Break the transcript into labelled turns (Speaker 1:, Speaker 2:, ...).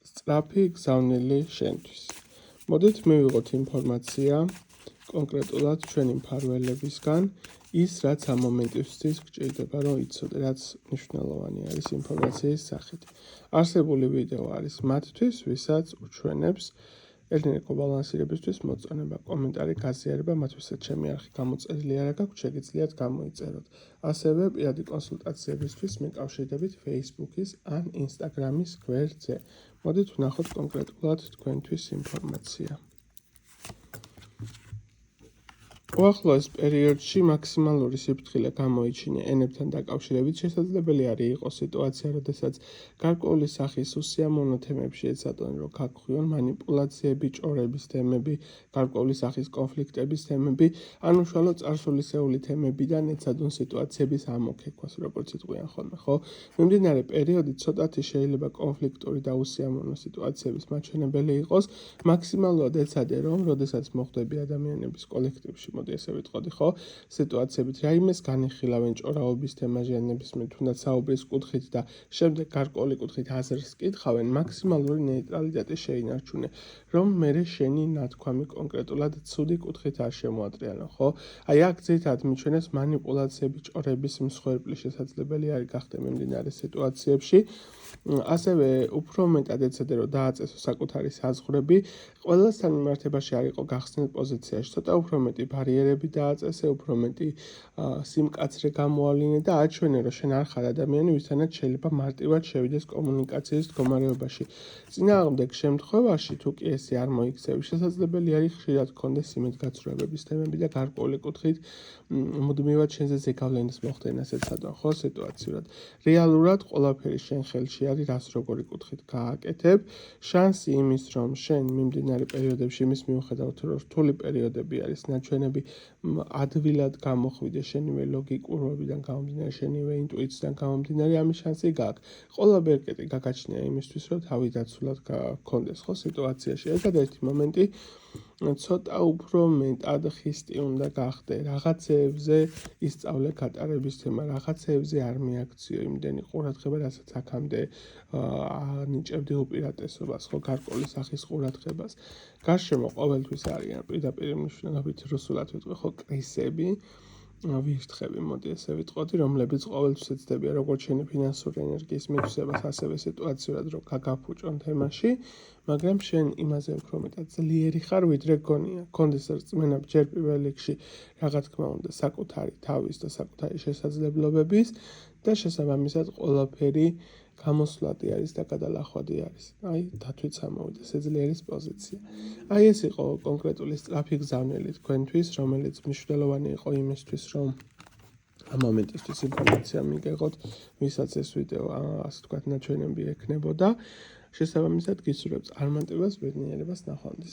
Speaker 1: სწრაფი გზავნილი შენთვის. მოდით მივიღოთ ინფორმაცია კონკრეტულად ჩვენი მფარველებისგან ის რაც ამ მომენტისთვის გჭირდება რომ იცოდე, რაც მნიშვნელოვანი არის ინფორმაციის სახით. არსებული ვიდეო არის მათთვის, ვისაც უჩვენებს ელინიკო ბალანსირებისთვის მოწონება, კომენტარი, გაზიარება, მათთვისაც ჩემი არხი გამოწერილი არ გაქვთ, შეგიძლიათ გამოიწეროთ. ასევე პირადი კონსულტაციებისთვის მეკავშირდებით Facebook-ის ან Instagram-ის გვერდზე. მოდით ვნახოთ კონკრეტულად თქვენთვის ინფორმაცია. უახლოეს პერიოდში მაქსიმალური სიფრთხილე გამოიჩინე ენებთან დაკავშირებით. შესაძლებელი არის იყოს სიტუაცია, როდესაც გარკვეული სახის უსიამოვნო თემებში ეცადონ, რომ გაგხვიონ მანიპულაციები, ჭორების თემები, გარკვეული სახის კონფლიქტების თემები, ან უშუალოდ წარსულისეული თემებიდან ეცადონ სიტუაციების ამოქექვას, როგორც იტყვიან ხოლმე, ხო? მიმდინარე პერიოდი ცოტათი შეიძლება კონფლიქტური და უსიამოვნო სიტუაციების მაჩვენებელი იყოს. მაქსიმალურად ეცადე, რომ როდესაც მოხვდები ადამიანების კოლექტივში, მოდი ესე ვიტყოდი, ხო? სიტუაციებით რაიმეს განიხილავენ ჭორაობის თემაში, თუნდაც საუბრის კუთხით და შემდეგ გარკვეული კუთხით აზრს კითხავენ, მაქსიმალური ნეიტრალიტეტი შეინარჩუნე, რომ მერე შენი ნათქვამი კონკრეტულად ცუდი კუთხით არ შემოატრიალო, ხო? აი აქ ძირითადად მიჩვენებს მანიპულაციები, ჭორების მსხვერპლი შესაძლებელი არის გახდე მიმდინარე სიტუაციებში. ასევე უფრო მეტად ეცადე, რომ დააწესო საკუთარი საზღვრები, ყველასთან მიმართებაში არ იყო გახსნილ პოზიციაში, ცოტა უფრო მეტი ბარიერები დააწესე, უფრო მეტი სიმკაცრე გამოავლინე და აჩვენე, რომ შენ არ ხარ ადამიანი, ვისთანაც შეიძლება მარტივად შევიდეს კომუნიკაციის მდგომარეობაში. წინააღმდეგ შემთხვევაში, თუ კი ესე არ მოიქცევი, შესაძლებელი არის ხშირად გქონდეს იმედგაცრუებების თემები და გარკვეული კუთხით მუდმივად შენზე ზეგავლენის მოხდენას ეცადონ, ხო, სიტუაციურად. რეალურად ყველაფერი შენ ხელში არის, რას როგორი კუთხით გააკეთებ. შანსი იმის, რომ შენ მიმდინარე პერიოდებში იმის მიუხედავად, რომ რთული პერიოდები არის, ნაჩვენები ადვილად გამოხვიდე შენივე ლოგიკურობიდან გამომდინარე, შენივე ინტუიციიდან გამომდინარე, ამის შანსი გააქვს. ყველა ბერკეტი გაგაჩნია იმისთვის, რომ თავი დაცულად გქონდეს, ხო, სიტუაციაში. ერთადერთი მომენტი ცოტა უფრო მეტად ხისტი უნდა გახდე. რაღაცეებზე ისწავლე გატარების თემა, რაღაცეებზე არ მიაქციო იმდენი ყურადღება, რასაც აქამდე ანიჭებდი უპირატესობას, ხო, გარკვეული სახის ყურადღებას. გარშემო ყოველთვის არიან პირდაპირ მნიშვნელობით რუსულად ვიტყვი, ხო, კრისები, ვირთხები, მოდი ესე ვიტყოდი, რომლებიც ყოველთვის ეცდებიან როგორც შენი ფინანსური ენერგიის მითვისებას, ასევე სიტუაციურად რომ გაგაფუჭონ თემაში, მაგრამ შენ იმაზე უფრო მეტად ძლიერი ხარ, ვიდრე გონია. გქონდეს რწმენა ჯერ პირველ რიგში, რა თქმა უნდა, საკუთარი თავის და საკუთარი შესაძლებლობების და შესაბამისად ყველაფერი გამოსვლადი არის და გადალახვადი არის. აი, დათვით ამოვიდეს ეძლიერის პოზიცია. აი ეს იყო კონკრეტული სწრაფი გზავნილი თქვენთვის, რომელიც მნიშვნელოვანი იყო იმისთვის, რომ ამ მომენტისთვის ინფორმაცია მიგეღოთ, ვისაც ეს ვიდეო, ასე ვთქვათ, ნაჩვენები ექნებოდა. შესაბამისად გისურვებთ წარმატებას, ბედნიერებას, ნახვამდის.